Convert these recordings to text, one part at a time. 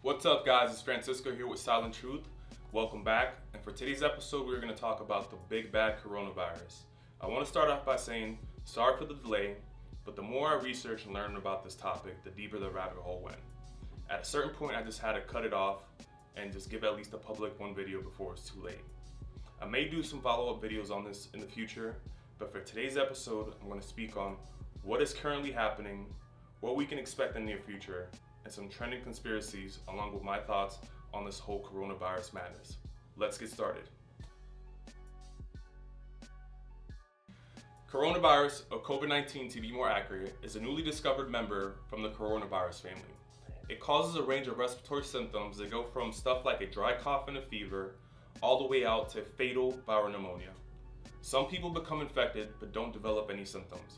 What's up, guys? It's Francisco here with Silent Truth. Welcome back. And for today's episode, we're going to talk about the big bad coronavirus. I want to start off by saying sorry for the delay, but the more I researched and learned about this topic, the deeper the rabbit hole went. At a certain point, I just had to cut it off and just give at least the public one video before it's too late. I may do some follow-up videos on this in the future, but for today's episode, I'm going to speak on what is currently happening, what we can expect in the near future, and some trending conspiracies along with my thoughts on this whole coronavirus madness. Let's get started. Coronavirus, or COVID-19 to be more accurate, is a newly discovered member from the coronavirus family. It causes a range of respiratory symptoms that go from stuff like a dry cough and a fever, all the way out to fatal viral pneumonia. Some people become infected but don't develop any symptoms.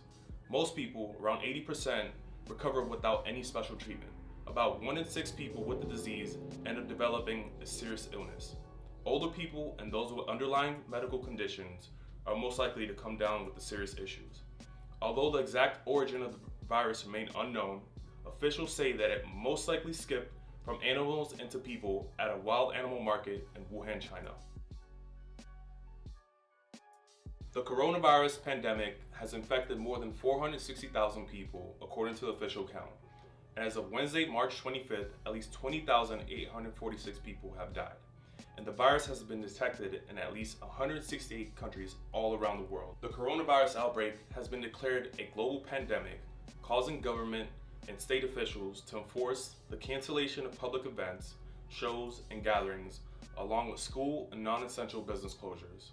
Most people, around 80%, recover without any special treatment. About 1 in 6 people with the disease end up developing a serious illness. Older people and those with underlying medical conditions are most likely to come down with the serious issues. Although the exact origin of the virus remain unknown, officials say that it most likely skipped from animals into people at a wild animal market in Wuhan, China. The coronavirus pandemic has infected more than 460,000 people, according to the official count. And as of Wednesday, March 25th, at least 20,846 people have died. And the virus has been detected in at least 168 countries all around the world. The coronavirus outbreak has been declared a global pandemic, causing government and state officials to enforce the cancellation of public events, shows, and gatherings, along with school and non-essential business closures,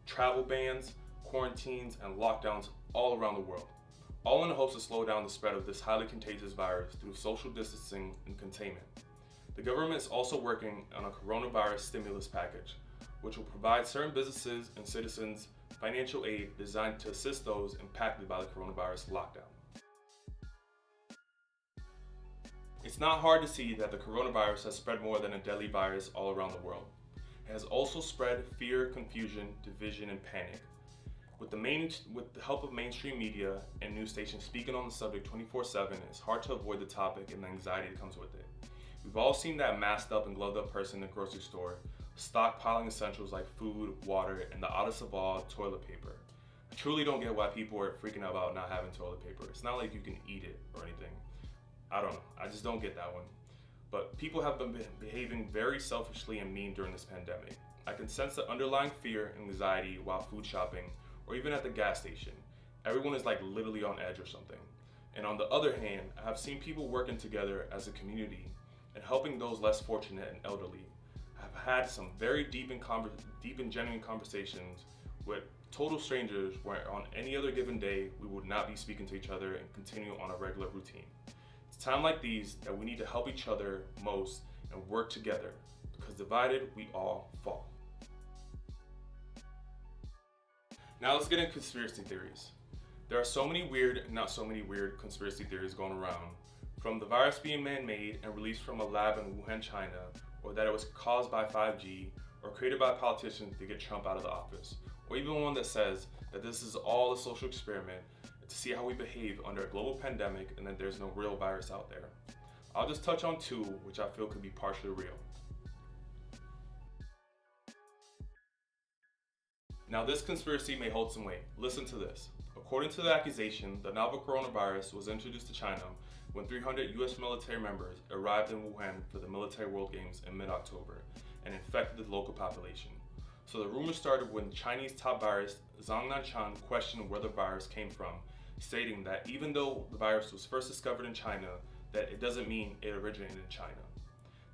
travel bans, quarantines, and lockdowns all around the world, all in the hopes to slow down the spread of this highly contagious virus through social distancing and containment. The government is also working on a coronavirus stimulus package, which will provide certain businesses and citizens financial aid designed to assist those impacted by the coronavirus lockdown. It's not hard to see that the coronavirus has spread more than a deadly virus all around the world. It has also spread fear, confusion, division, and panic. With the help of mainstream media and news stations speaking on the subject 24/7, it's hard to avoid the topic and the anxiety that comes with it. We've all seen that masked up and gloved up person in the grocery store, stockpiling essentials like food, water, and the oddest of all, toilet paper. I truly don't get why people are freaking out about not having toilet paper. It's not like you can eat it or anything. I don't know. I just don't get that one. But people have been behaving very selfishly and mean during this pandemic. I can sense the underlying fear and anxiety while food shopping or even at the gas station. Everyone is like literally on edge or something. And on the other hand, I have seen people working together as a community and helping those less fortunate and elderly. I've had some very deep and genuine conversations with total strangers where on any other given day, we would not be speaking to each other and continue on a regular routine. It's time like these that we need to help each other most and work together, because divided, we all fall. Now let's get into conspiracy theories. There are so many weird and not so many weird conspiracy theories going around, from the virus being man-made and released from a lab in Wuhan, China, or that it was caused by 5G, or created by politicians to get Trump out of the office, or even one that says that this is all a social experiment to see how we behave under a global pandemic and that there's no real virus out there. I'll just touch on two which I feel could be partially real. Now this conspiracy may hold some weight. Listen to this. According to the accusation, the novel coronavirus was introduced to China when 300 US military members arrived in Wuhan for the Military World Games in mid-October and infected the local population. So the rumor started when Chinese top virus Zhang Nanchan questioned where the virus came from, stating that even though the virus was first discovered in China, that it doesn't mean it originated in China.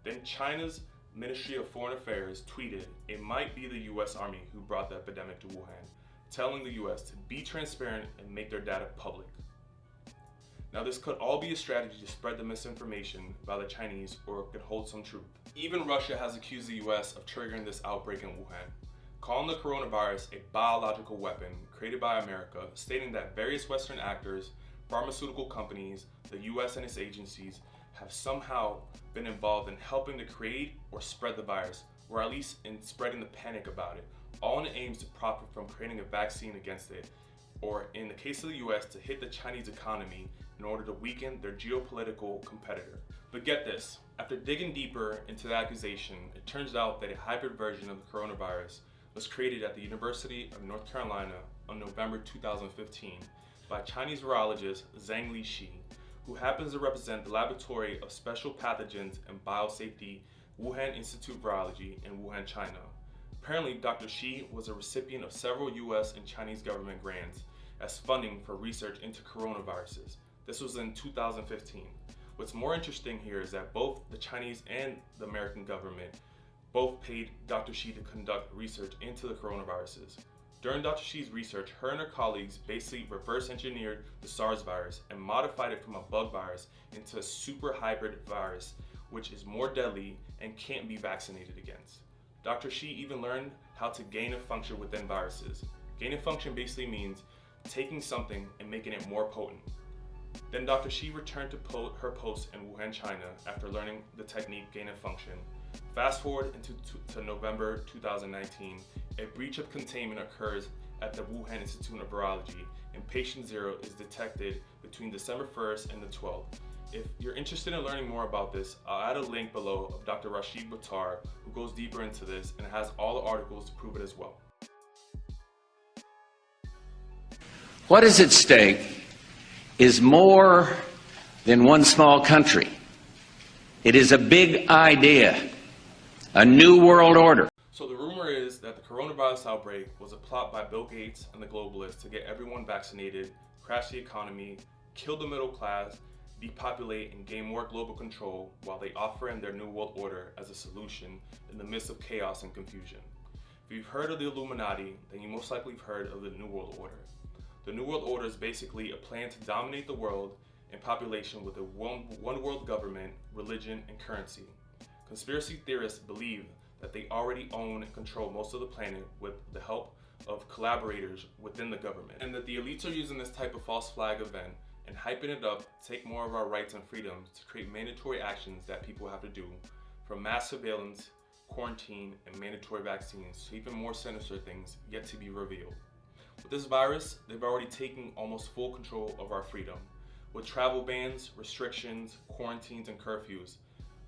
Then China's Ministry of Foreign Affairs tweeted it might be the US Army who brought the epidemic to Wuhan, telling the US to be transparent and make their data public. Now this could all be a strategy to spread the misinformation by the Chinese, or it could hold some truth. Even Russia has accused the US of triggering this outbreak in Wuhan, calling the coronavirus a biological weapon created by America, stating that various Western actors, pharmaceutical companies, the US and its agencies have somehow been involved in helping to create or spread the virus, or at least in spreading the panic about it, all in the aims to profit from creating a vaccine against it, or in the case of the US, to hit the Chinese economy in order to weaken their geopolitical competitor. But get this, After digging deeper into the accusation, it turns out that a hybrid version of the coronavirus was created at the University of North Carolina on November 2015 by Chinese virologist Zhang Lishi, who happens to represent the Laboratory of Special Pathogens and Biosafety Wuhan Institute of Virology in Wuhan, China. Apparently, Dr. Shi was a recipient of several US and Chinese government grants as funding for research into coronaviruses. This was in 2015. What's more interesting here is that both the Chinese and the American government both paid Dr. Shi to conduct research into the coronaviruses. During Dr. Shi's research, her and her colleagues basically reverse engineered the SARS virus and modified it from a bug virus into a super hybrid virus, which is more deadly and can't be vaccinated against. Dr. Shi even learned how to gain a function within viruses. Gain a function basically means taking something and making it more potent. Then Dr. Shi returned to her post in Wuhan, China after learning the technique gain of function. Fast forward to November 2019, a breach of containment occurs at the Wuhan Institute of Virology, and patient 0 is detected between December 1st and the 12th. If you're interested in learning more about this, I'll add a link below of Dr. Rashid Buttar, who goes deeper into this and has all the articles to prove it as well. What is at stake is more than one small country. It is a big idea, a new world order. So the rumor is that the coronavirus outbreak was a plot by Bill Gates and the globalists to get everyone vaccinated, crash the economy, kill the middle class, depopulate and gain more global control while they offer in their new world order as a solution in the midst of chaos and confusion. If you've heard of the Illuminati, then you most likely have heard of the New World Order. The New World Order is basically a plan to dominate the world and population with a one world government, religion, and currency. Conspiracy theorists believe that they already own and control most of the planet with the help of collaborators within the government, and that the elites are using this type of false flag event and hyping it up to take more of our rights and freedoms to create mandatory actions that people have to do, from mass surveillance, quarantine, and mandatory vaccines to even more sinister things yet to be revealed. With this virus, they've already taken almost full control of our freedom, with travel bans, restrictions, quarantines, and curfews.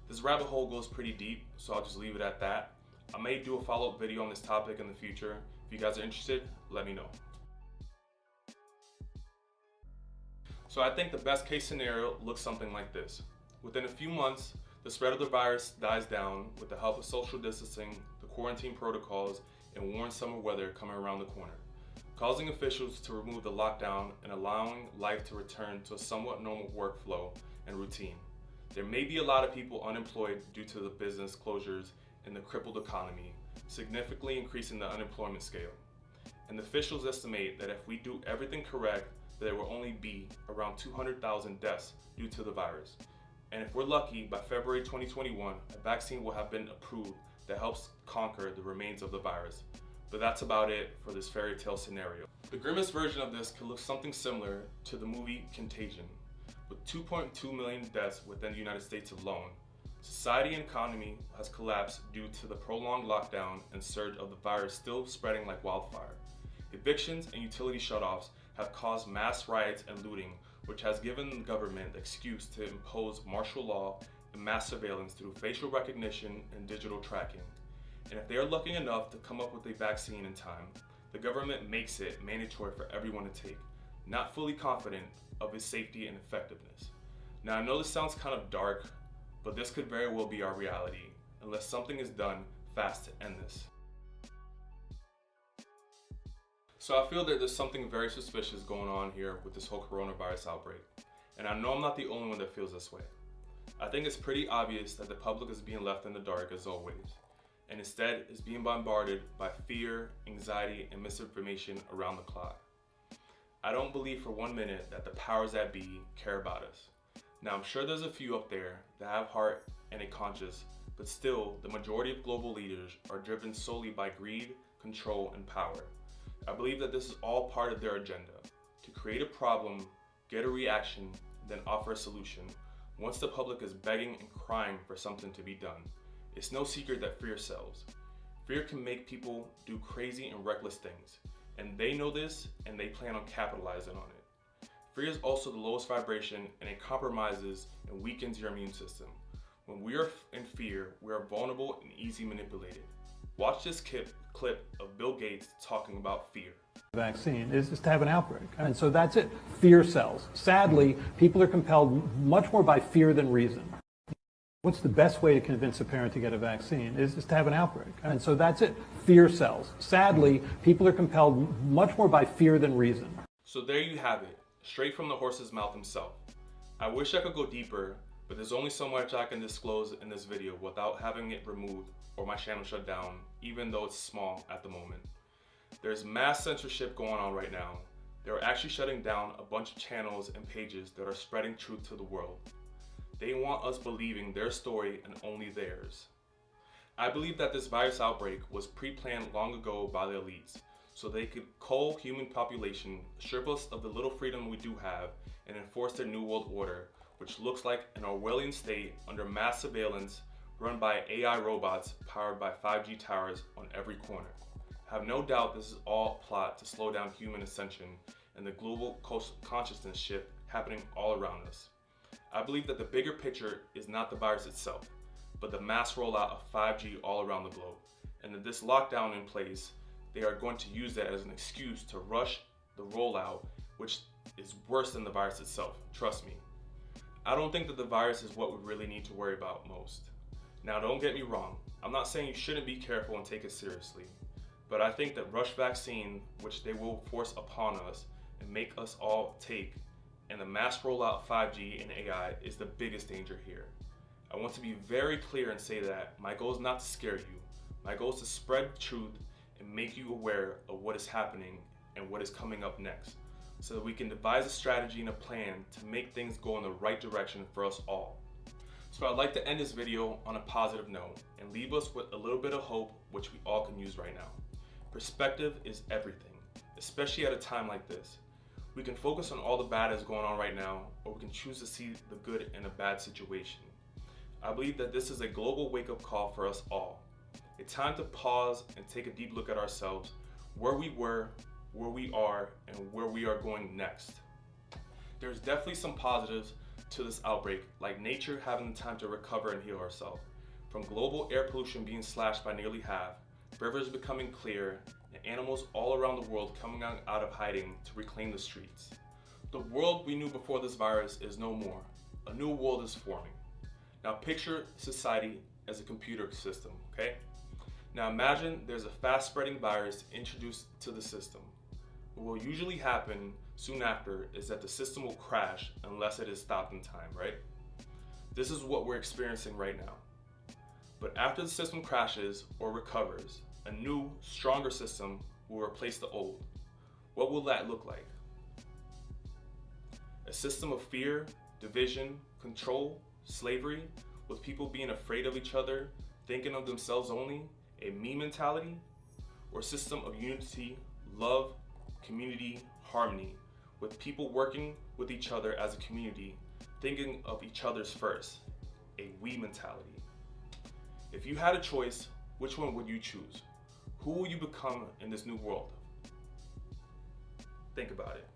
This rabbit hole goes pretty deep, so I'll just leave it at that. I may do a follow-up video on this topic in the future. If you guys are interested, let me know. So I think the best case scenario looks something like this. Within a few months, the spread of the virus dies down with the help of social distancing, the quarantine protocols, and warm summer weather coming around the corner, causing officials to remove the lockdown and allowing life to return to a somewhat normal workflow and routine. There may be a lot of people unemployed due to the business closures and the crippled economy, significantly increasing the unemployment scale. And the officials estimate that if we do everything correct, there will only be around 200,000 deaths due to the virus. And if we're lucky, by February 2021, a vaccine will have been approved that helps conquer the remains of the virus. But that's about it for this fairy tale scenario. The grimmest version of this could look something similar to the movie Contagion. With 2.2 million deaths within the United States alone, society and economy has collapsed due to the prolonged lockdown and surge of the virus still spreading like wildfire. Evictions and utility shutoffs have caused mass riots and looting, which has given the government the excuse to impose martial law and mass surveillance through facial recognition and digital tracking. And if they are lucky enough to come up with a vaccine in time, the government makes it mandatory for everyone to take, not fully confident of its safety and effectiveness. Now I know this sounds kind of dark, but this could very well be our reality, unless something is done fast to end this. So I feel that there's something very suspicious going on here with this whole coronavirus outbreak. And I know I'm not the only one that feels this way. I think it's pretty obvious that the public is being left in the dark as always, and instead is being bombarded by fear, anxiety, and misinformation around the clock. I don't believe for 1 minute that the powers that be care about us. Now I'm sure there's a few up there that have heart and a conscience, but still the majority of global leaders are driven solely by greed, control, and power. I believe that this is all part of their agenda, to create a problem, get a reaction, then offer a solution, once the public is begging and crying for something to be done. It's no secret that fear sells. Fear can make people do crazy and reckless things, and they know this and they plan on capitalizing on it. Fear is also the lowest vibration, and it compromises and weakens your immune system. When we are in fear, we are vulnerable and easily manipulated. Watch this clip of Bill Gates talking about fear. Vaccine is to have an outbreak. And so that's it. Fear sells. Sadly, people are compelled much more by fear than reason. What's the best way to convince a parent to get a vaccine is to have an outbreak. And so that's it. Fear sells. Sadly, people are compelled much more by fear than reason. So there you have it, straight from the horse's mouth himself. I wish I could go deeper, but there's only so much I can disclose in this video without having it removed or my channel shut down, even though it's small at the moment. There's mass censorship going on right now. They're actually shutting down a bunch of channels and pages that are spreading truth to the world. They want us believing their story and only theirs. I believe that this virus outbreak was pre-planned long ago by the elites, so they could cull human population, strip us of the little freedom we do have, and enforce their new world order, which looks like an Orwellian state under mass surveillance run by AI robots powered by 5G towers on every corner. I have no doubt this is all a plot to slow down human ascension and the global consciousness shift happening all around us. I believe that the bigger picture is not the virus itself, but the mass rollout of 5G all around the globe. And that this lockdown in place, they are going to use that as an excuse to rush the rollout, which is worse than the virus itself, trust me. I don't think that the virus is what we really need to worry about most. Now don't get me wrong, I'm not saying you shouldn't be careful and take it seriously, but I think that rush vaccine, which they will force upon us and make us all take, and the mass rollout of 5G and AI is the biggest danger here. I want to be very clear and say that my goal is not to scare you. My goal is to spread truth and make you aware of what is happening and what is coming up next, so that we can devise a strategy and a plan to make things go in the right direction for us all. So I'd like to end this video on a positive note and leave us with a little bit of hope, which we all can use right now. Perspective is everything, especially at a time like this. We can focus on all the bad that's going on right now, or we can choose to see the good in a bad situation. I believe that this is a global wake-up call for us all. A time to pause and take a deep look at ourselves, where we were, where we are, and where we are going next. There's definitely some positives to this outbreak, like nature having the time to recover and heal ourselves. From global air pollution being slashed by nearly half, rivers becoming clear, and animals all around the world coming out of hiding to reclaim the streets. The world we knew before this virus is no more. A new world is forming. Now picture society as a computer system, okay? Now imagine there's a fast-spreading virus introduced to the system. What will usually happen soon after is that the system will crash unless it is stopped in time, right? This is what we're experiencing right now. But after the system crashes or recovers, a new, stronger system will replace the old. What will that look like? A system of fear, division, control, slavery, with people being afraid of each other, thinking of themselves only, a me mentality, or a system of unity, love, community, harmony, with people working with each other as a community, thinking of each other's first, a we mentality. If you had a choice, which one would you choose? Who will you become in this new world? Think about it.